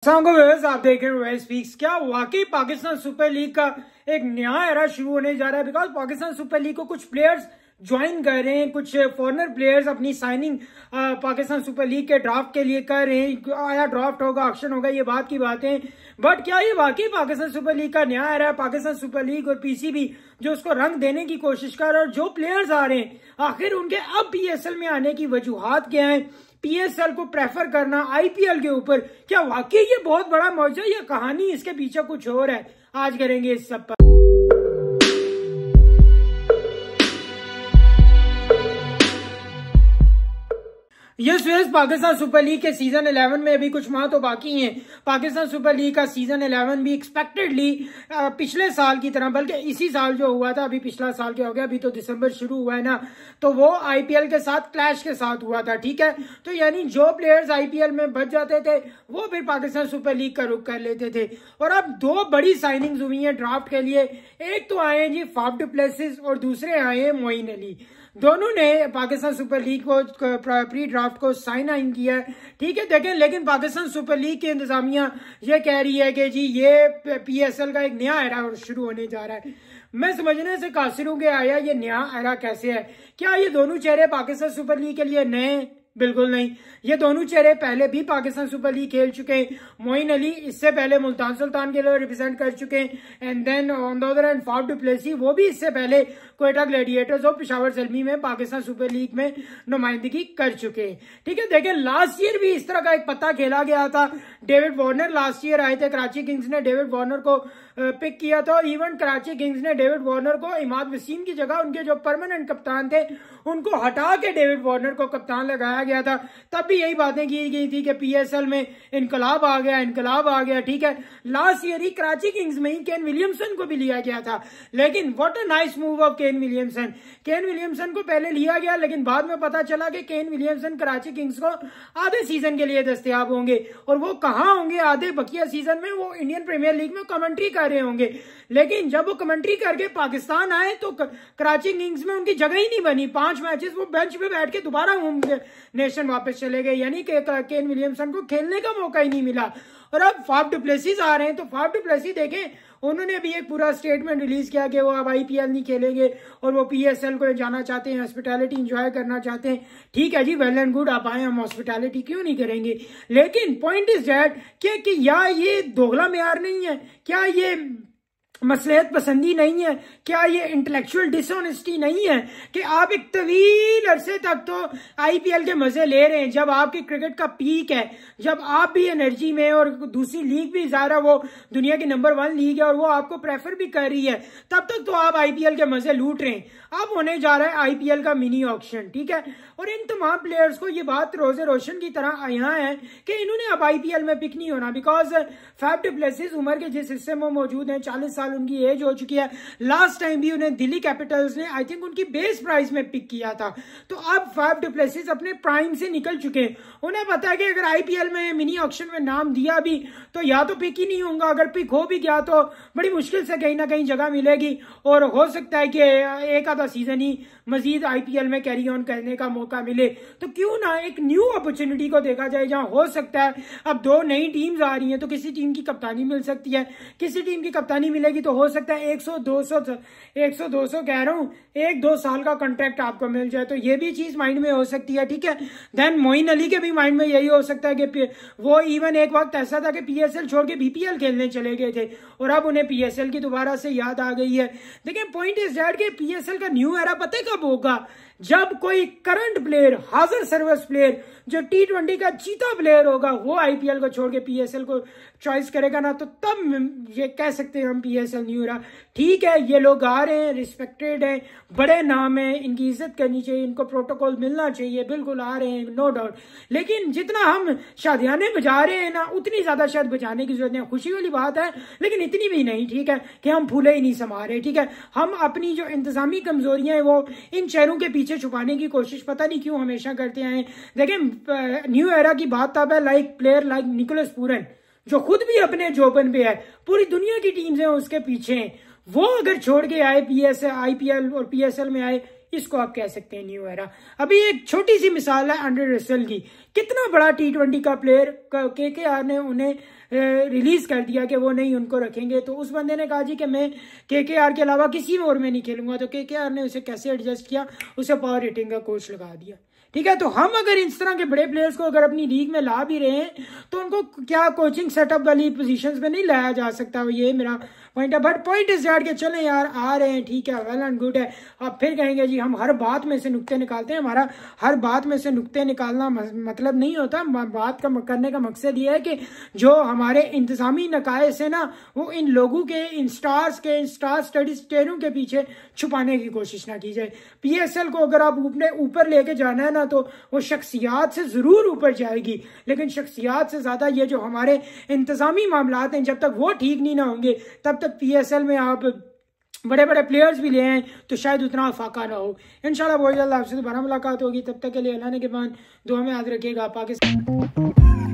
आप देख रहे हैं स्पीक्स। क्या वाकई पाकिस्तान सुपर लीग का एक नया एरा शुरू होने जा रहा है? बिकॉज पाकिस्तान सुपर लीग को कुछ प्लेयर्स ज्वाइन कर रहे हैं, कुछ फॉरेनर प्लेयर्स अपनी साइनिंग पाकिस्तान सुपर लीग के ड्राफ्ट के लिए कर रहे हैं। आया ड्राफ्ट होगा, ऑक्शन होगा, ये बात की बातें। बट क्या ये वाकई पाकिस्तान सुपर लीग का नया एरा है? पाकिस्तान सुपर लीग और पीसीबी जो उसको रंग देने की कोशिश कर रहा है, और जो प्लेयर्स आ रहे हैं आखिर उनके अब पीएसएल में आने की वजूहात क्या है? पीएसएल को प्रेफर करना आईपीएल के ऊपर, क्या वाकई ये बहुत बड़ा मौजू है या कहानी इसके पीछे कुछ और है? आज करेंगे इस सब पर। यस, पाकिस्तान सुपर लीग के सीजन 11 में अभी कुछ माह तो बाकी हैं। पाकिस्तान सुपर लीग का सीजन 11 भी एक्सपेक्टेडली पिछले साल की तरह, बल्कि इसी साल जो हुआ था, अभी पिछला साल क्या हो गया, अभी तो दिसंबर शुरू हुआ है ना, तो वो आईपीएल के साथ क्लैश के साथ हुआ था। ठीक है, तो यानी जो प्लेयर्स आईपीएल में बच जाते थे वो फिर पाकिस्तान सुपर लीग का रुख कर लेते थे। और अब दो बड़ी साइनिंग्स हुई है ड्राफ्ट के लिए। एक तो आए जी फाफ डू प्लेसिस और दूसरे आए हैं मोइन अली। दोनों ने पाकिस्तान सुपर लीग को प्री ड्राफ्ट को साइन इन किया है। ठीक है, देखें, लेकिन पाकिस्तान सुपर लीग की इंतजामिया ये कह रही है कि जी ये पीएसएल का एक नया एरा शुरू होने जा रहा है। मैं समझने से कासिर हूं कि आया ये नया एरा कैसे है? क्या ये दोनों चेहरे पाकिस्तान सुपर लीग के लिए नए? बिल्कुल नहीं। ये दोनों चेहरे पहले भी पाकिस्तान सुपर लीग खेल चुके हैं। मोइन अली इससे पहले मुल्तान सुल्तान के लिए रिप्रेजेंट कर चुके हैं, and then on the other hand Faf du Plessis, वो भी इससे पहले क्वेटा ग्लैडिएटर्स और पेशावर ज़ल्मी में पाकिस्तान सुपर लीग में नुमाइंदगी कर चुके हैं। ठीक है, देखें, लास्ट ईयर भी इस तरह का एक पत्ता खेला गया था। डेविड वार्नर लास्ट ईयर आए थे, कराची किंग्स ने डेविड वार्नर को पिक किया था, और इवन कराची किंग्स ने डेविड वार्नर को इमाद वसीम की जगह उनके जो परमानेंट कप्तान थे उनको हटा के डेविड वार्नर को कप्तान लगाया गया था। तब भी यही बातें की गई थी कि पीएसएल में इनकलाब आ गया। ठीक है, लास्ट ईयर ही कराची किंग्स में ही केन विलियमसन को भी लिया गया था। लेकिन what a nice move of Kane Williamson को पहले लिया गया, लेकिन बाद में पता चला कि केन विलियमसन कराची किंग्स को आधे सीजन के लिए दस्तयाब होंगे। और वो कहाँ होंगे आधे बकिया सीजन में? वो इंडियन प्रीमियर लीग में कमेंट्री कर रहे होंगे। लेकिन जब वो कमेंट्री करके पाकिस्तान आए तो कराची किंग्स में उनकी जगह ही नहीं बनी। 5 मैचेस वो बेंच पे बैठ के दोबारा होम नेशन वापस चले गए, यानी कि केन विलियमसन को खेलने का मौका ही नहीं मिला। और अब फाफ डू प्लेसिस आ रहे हैं, तो फाफ डू प्लेसिस देखें, उन्होंने भी एक पूरा स्टेटमेंट रिलीज किया कि वो अब आईपीएल नहीं खेलेंगे और वो पीएसएल को जाना चाहते हैं, हॉस्पिटैलिटी एंजॉय करना चाहते हैं। ठीक है जी, वेल एंड गुड, आप आए, हम हॉस्पिटैलिटी क्यों नहीं करेंगे? लेकिन पॉइंट इज दैट कि या ये दोगला मेयार नहीं है? क्या ये मसलहत पसंदी नहीं है? क्या ये इंटेलेक्चुअल डिसऑनेस्टी नहीं है कि आप एक तवील अरसे तक तो आईपीएल के मजे ले रहे हैं, जब आपकी क्रिकेट का पीक है, जब आप भी एनर्जी में, और दूसरी लीग भी ज़्यादा वो दुनिया की नंबर 1 लीग है और वो आपको प्रेफर भी कर रही है, तब तक तो आप आईपीएल के मजे लूट रहे हैं। अब होने जा रहा है आईपीएल का मिनी ऑक्शन। ठीक है, और इन तमाम प्लेयर्स को ये बात रोजे रोशन की तरह यहाँ है कि इन्होंने अब आईपीएल में पिक नहीं होना, बिकॉज फाफ डू प्लेसिस उम्र के जिस हिस्से में मौजूद हैं, 40 साल उनकी एज हो चुकी है। लास्ट टाइम भी उन्हें दिल्ली कैपिटल्स ने आई थिंक उनकी बेस प्राइस में पिक किया था। तो अब फाफ डू प्लेसिस अपने प्राइम से निकल चुके हैं। उन्हें पता है कि अगर आईपीएल में मिनी ऑक्शन में नाम दिया भी तो या तो पिक ही नहीं होगा, अगर पिक हो भी गया तो बड़ी मुश्किल से कहीं ना कहीं जगह मिलेगी, और हो सकता है कि एक आधा सीजन ही मजीद आईपीएल में कैरी ऑन करने का मौका मिले। तो क्यों ना एक न्यू अपॉर्चुनिटी को देखा जाए, जहां हो सकता है अब 2 नई टीम्स आ रही हैं, तो किसी टीम की कप्तानी मिल सकती है, किसी टीम की कप्तानी मिलेगी तो हो सकता है 100-200 कह रहा हूं, 1-2 साल का कॉन्ट्रैक्ट आपको मिल जाए, तो ये भी चीज माइंड में हो सकती है। ठीक है, देन मोइन अली के भी माइंड में यही हो सकता है कि वो इवन एक वक्त ऐसा था कि पीएसएल छोड़ के बीपीएल खेलने चले गए थे, और अब उन्हें पीएसएल की दोबारा से याद आ गई है। देखिए, पॉइंट इज दैट कि पीएसएल का न्यू एरा पता है कब होगा? जब कोई करंट प्लेयर, हाजिर सर्विस प्लेयर, जो T20 का चीता प्लेयर होगा, वो आईपीएल को छोड़ के पीएसएल को चॉइस करेगा ना, तो तब ये कह सकते हैं हम पीएसएल न्यू एरा। ठीक है, ये लोग आ रहे हैं, रिस्पेक्टेड हैं, बड़े नाम है, इनकी इज्जत करनी चाहिए, इनको प्रोटोकॉल मिलना चाहिए, बिल्कुल आ रहे हैं, नो डाउट। लेकिन जितना हम शादियाने बजा रहे हैं ना, उतनी ज्यादा शायद बजाने की जरूरत नहीं। खुशी वाली बात है, लेकिन इतनी भी नहीं। ठीक है, कि हम फूले ही नहीं समा रहे। ठीक है, हम अपनी जो इंतजामी कमजोरियां हैं वो इन चेहरों के पीछे छुपाने की कोशिश पता नहीं क्यों हमेशा करते आए। देखें, न्यू एरा की बात तब है like player like Nicholas Pooran, जो खुद भी अपने जोबन पे है, पूरी दुनिया की टीम्स हैं उसके पीछे हैं। वो अगर छोड़ के आए आईपीएल और पीएसएल में आए, इसको आप कह सकते हैं न्यू एरा। अभी एक छोटी सी मिसाल है एंड्रे रसेल की, कितना बड़ा T20 का प्लेयर KKR ने उन्हें रिलीज कर दिया कि वो नहीं उनको रखेंगे, तो उस बंदे ने कहा जी कि मैं KKR के अलावा किसी और में नहीं खेलूंगा, तो KKR ने उसे कैसे एडजस्ट किया, उसे पावर हिटिंग का कोच लगा दिया। ठीक है, तो हम अगर इस तरह के बड़े प्लेयर्स को अगर अपनी लीग में ला भी रहे हैं तो उनको क्या कोचिंग सेटअप वाली पोजीशंस में नहीं लाया जा सकता, ये मेरा पॉइंट है। बट पॉइंट इज दैट कि चलें यार आ रहे हैं, ठीक है, वेल एंड गुड है। अब फिर कहेंगे जी हम हर बात में से नुक्ते निकालते हैं, हमारा हर बात में से नुक्ते निकालना मतलब नहीं होता। बात का करने का मकसद ये है कि जो हमारे इंतजामी नकायस है ना, वो इन लोगों के, इन स्टार स्टडीज के पीछे छुपाने की कोशिश ना की जाए। PSL को अगर आप ऊपर लेके जाना है ना, तो वो शख्सियात से जरूर ऊपर जाएगी, लेकिन शख्सियात से ज्यादा ये जो हमारे इंतजामी मामलात हैं, जब तक वो ठीक नहीं ना होंगे तब तक PSL में आप बड़े बड़े प्लेयर्स भी ले आए तो शायद उतना फाका ना हो। इंशाल्लाह बहुत जल्द आपसे दोबारा मुलाकात होगी, तब तक के लिए अल्लाह ने के बाद दुआ में याद रखिएगा। पाकिस्तान